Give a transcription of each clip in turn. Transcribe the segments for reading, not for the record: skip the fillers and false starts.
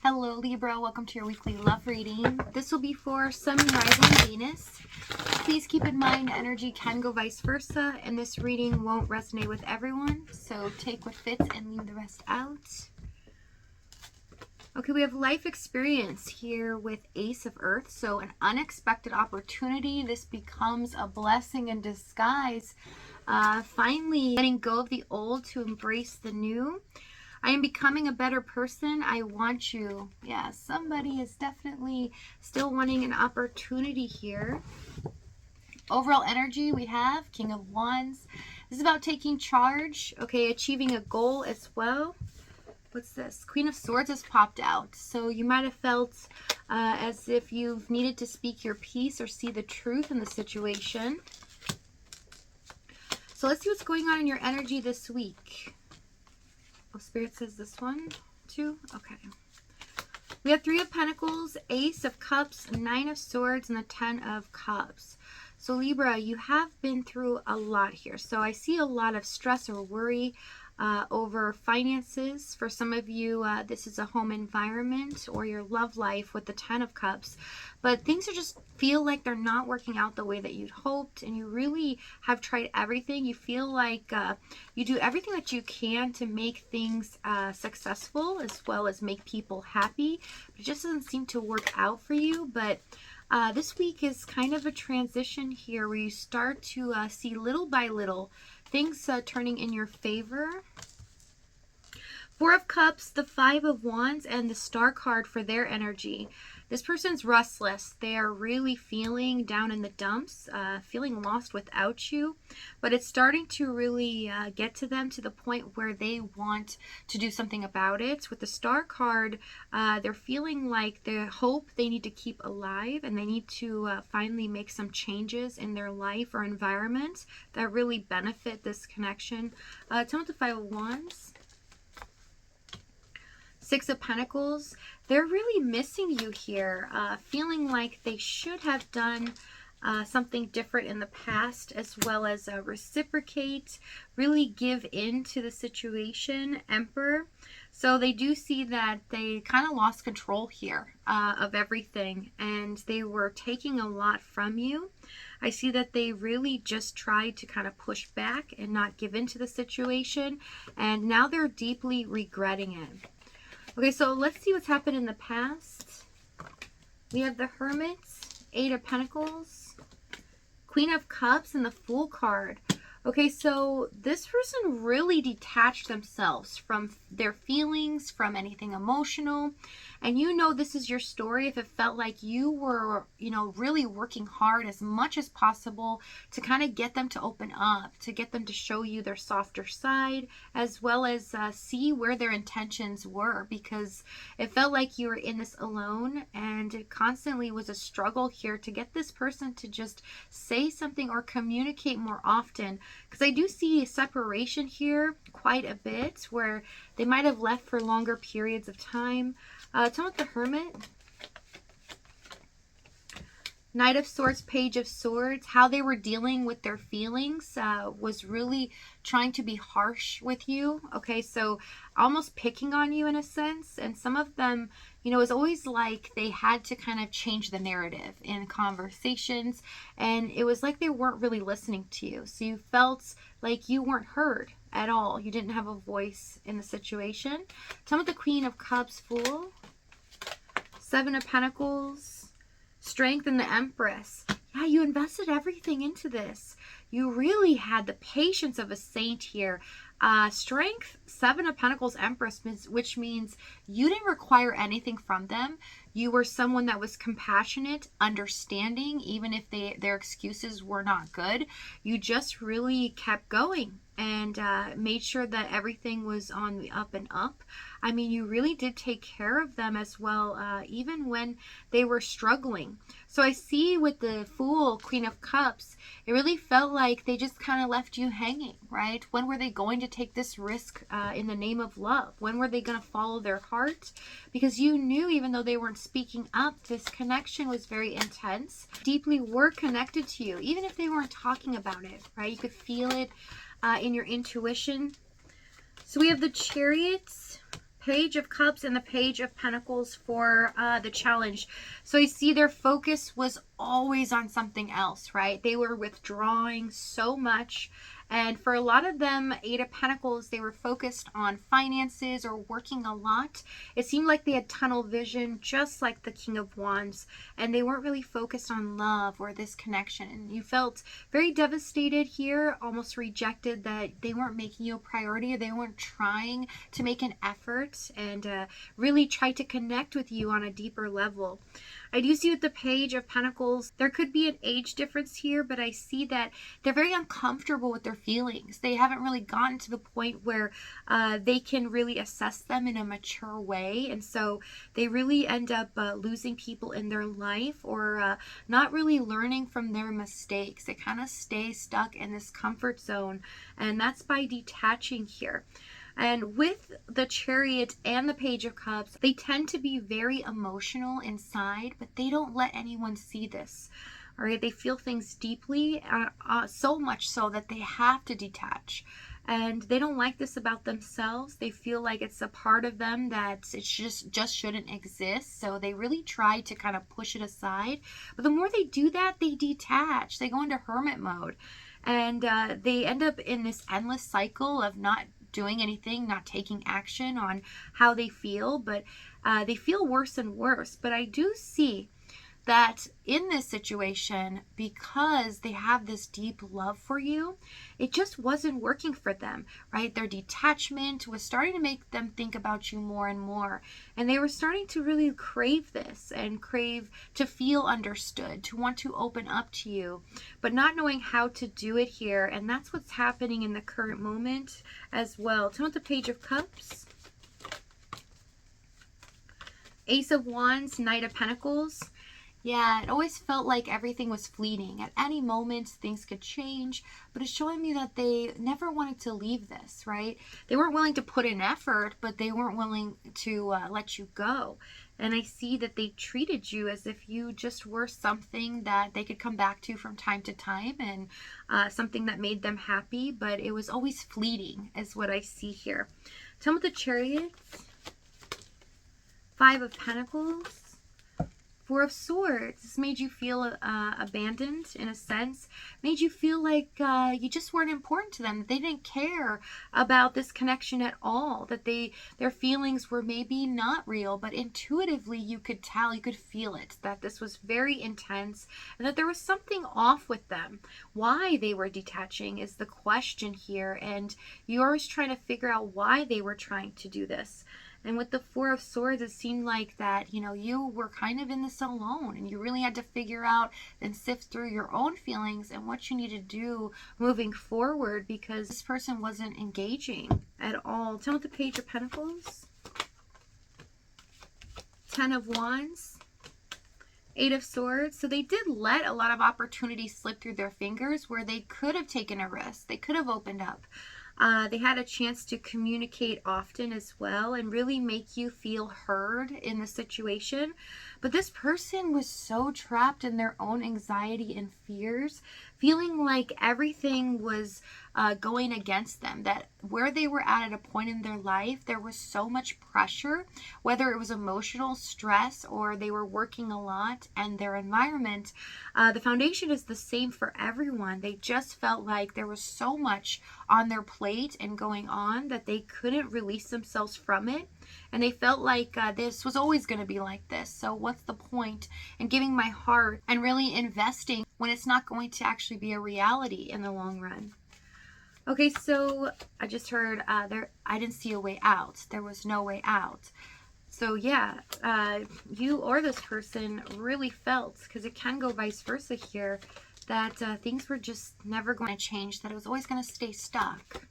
Hello Libra, welcome to your weekly love reading. This will be for Sun, Rising, and Venus. Please keep in mind energy can go vice versa, and this reading won't resonate with everyone, so take what fits and leave the rest out. Okay, we have life experience here with Ace of Earth, so an unexpected opportunity. This becomes a blessing in disguise. Finally letting go of the old to embrace the new. I am becoming a better person. I want you. Yeah, somebody is definitely still wanting an opportunity here. Overall energy, we have King of Wands. This is about taking charge, okay, achieving a goal as well. What's this? Queen of Swords has popped out. So you might have felt as if you've needed to speak your piece or see the truth in the situation. So let's see what's going on in your energy this week. Oh, Spirit says this one too. Okay. We have Three of Pentacles, Ace of Cups, Nine of Swords, and the Ten of Cups. So Libra, you have been through a lot here. So I see a lot of stress or worry over finances. For some of you, this is a home environment or your love life with the Ten of Cups. But things are just feel like they're not working out the way that you'd hoped, and you really have tried everything. You feel like you do everything that you can to make things successful as well as make people happy. But it just doesn't seem to work out for you. But this week is kind of a transition here where you start to see little by little things turning in your favor. Four of Cups, the Five of Wands, and the Star card for their energy. This person's restless. They are really feeling down in the dumps, feeling lost without you. But it's starting to really get to them to the point where they want to do something about it. With the Star card, they're feeling like the hope they need to keep alive, and they need to finally make some changes in their life or environment that really benefit this connection. Tell me the Five of Wands. Six of Pentacles, they're really missing you here, feeling like they should have done something different in the past, as well as reciprocate, really give in to the situation. Emperor. So they do see that they kind of lost control here of everything, and they were taking a lot from you. I see that they really just tried to kind of push back and not give in to the situation, and now they're deeply regretting it. Okay, so let's see what's happened in the past. We have the Hermit, Eight of Pentacles, Queen of Cups, and the Fool card. Okay, so this person really detached themselves from their feelings, from anything emotional. And you know this is your story if it felt like you were, really working hard as much as possible to kind of get them to open up, to get them to show you their softer side, as well as see where their intentions were, because it felt like you were in this alone, and it constantly was a struggle here to get this person to just say something or communicate more often. Because I do see a separation here quite a bit, where they might have left for longer periods of time. Tell me about the Hermit. Knight of Swords, Page of Swords. How they were dealing with their feelings was really trying to be harsh with you. Okay, so almost picking on you in a sense. And some of them, it was always like they had to kind of change the narrative in conversations. And it was like they weren't really listening to you. So you felt like you weren't heard at all. You didn't have a voice in the situation. Tell me the Queen of Cups, Fool. Seven of Pentacles. Strength, and the Empress. Yeah, you invested everything into this. You really had the patience of a saint here. Strength, Seven of Pentacles, Empress, which means you didn't require anything from them. You were someone that was compassionate, understanding, even if their excuses were not good. You just really kept going and made sure that everything was on the up and up. I mean, you really did take care of them as well, even when they were struggling. So I see with the Fool, Queen of Cups, it really felt like they just kind of left you hanging, right? When were they going to take this risk in the name of love? When were they going to follow their heart? Because you knew, even though they weren't speaking up, this connection was very intense. Deeply were connected to you, even if they weren't talking about it, right? You could feel it in your intuition. So we have the Chariots, Page of Cups and the Page of Pentacles for the challenge. So I see their focus was always on something else, right? They were withdrawing so much. And for a lot of them, Eight of Pentacles, they were focused on finances or working a lot. It seemed like they had tunnel vision, just like the King of Wands. And they weren't really focused on love or this connection. And you felt very devastated here, almost rejected, that they weren't making you a priority. They weren't trying to make an effort and really try to connect with you on a deeper level. I do see with the Page of Pentacles, there could be an age difference here, but I see that they're very uncomfortable with their feelings. They haven't really gotten to the point where they can really assess them in a mature way. And so they really end up losing people in their life or not really learning from their mistakes. They kind of stay stuck in this comfort zone, and that's by detaching here. And with the Chariot and the Page of Cups, they tend to be very emotional inside, but they don't let anyone see this. All right, they feel things deeply, so much so that they have to detach. And they don't like this about themselves. They feel like it's a part of them that it just shouldn't exist. So they really try to kind of push it aside. But the more they do that, they detach. They go into hermit mode. And they end up in this endless cycle of not doing anything, not taking action on how they feel, but they feel worse and worse. But I do see that in this situation, because they have this deep love for you, it just wasn't working for them, right? Their detachment was starting to make them think about you more and more. And they were starting to really crave this and crave to feel understood, to want to open up to you, but not knowing how to do it here. And that's what's happening in the current moment as well. Tell me the Page of Cups. Ace of Wands, Knight of Pentacles. Yeah, it always felt like everything was fleeting. At any moment, things could change, but it's showing me that they never wanted to leave this, right? They weren't willing to put in effort, but they weren't willing to let you go. And I see that they treated you as if you just were something that they could come back to from time to time and something that made them happy, but it was always fleeting is what I see here. Tell me the Chariot. Five of Pentacles. Four of Swords. This made you feel abandoned in a sense. Made you feel like you just weren't important to them. That they didn't care about this connection at all. That their feelings were maybe not real, but intuitively you could tell, you could feel it. That this was very intense and that there was something off with them. Why they were detaching is the question here. And you're always trying to figure out why they were trying to do this. And with the Four of Swords, it seemed like that, you were kind of in this alone and you really had to figure out and sift through your own feelings and what you need to do moving forward because this person wasn't engaging at all. Tell me the Page of Pentacles. Ten of Wands. Eight of Swords. So they did let a lot of opportunities slip through their fingers where they could have taken a risk. They could have opened up. They had a chance to communicate often as well and really make you feel heard in the situation. But this person was so trapped in their own anxiety and fears, feeling like everything was going against them, that where they were at a point in their life, there was so much pressure, whether it was emotional stress or they were working a lot and their environment, the foundation is the same for everyone. They just felt like there was so much on their plate and going on that they couldn't release themselves from it. And they felt like this was always going to be like this. So what's the point in giving my heart and really investing when it's not going to actually be a reality in the long run? Okay, so I just heard I didn't see a way out. There was no way out. So yeah, you or this person really felt, because it can go vice versa here, that things were just never going to change, that it was always going to stay stuck.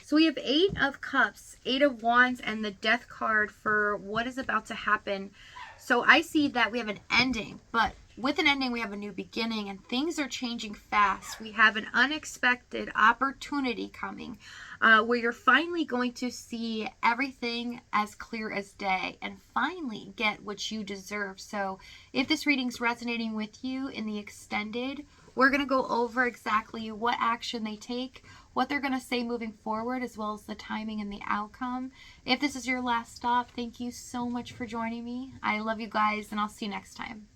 So we have Eight of Cups, Eight of Wands, and the Death card for what is about to happen. So I see that we have an ending, but with an ending, we have a new beginning, and things are changing fast. We have an unexpected opportunity coming where you're finally going to see everything as clear as day and finally get what you deserve. So if this reading's resonating with you in the extended, we're going to go over exactly what action they take, what they're going to say moving forward, as well as the timing and the outcome. If this is your last stop, thank you so much for joining me. I love you guys, and I'll see you next time.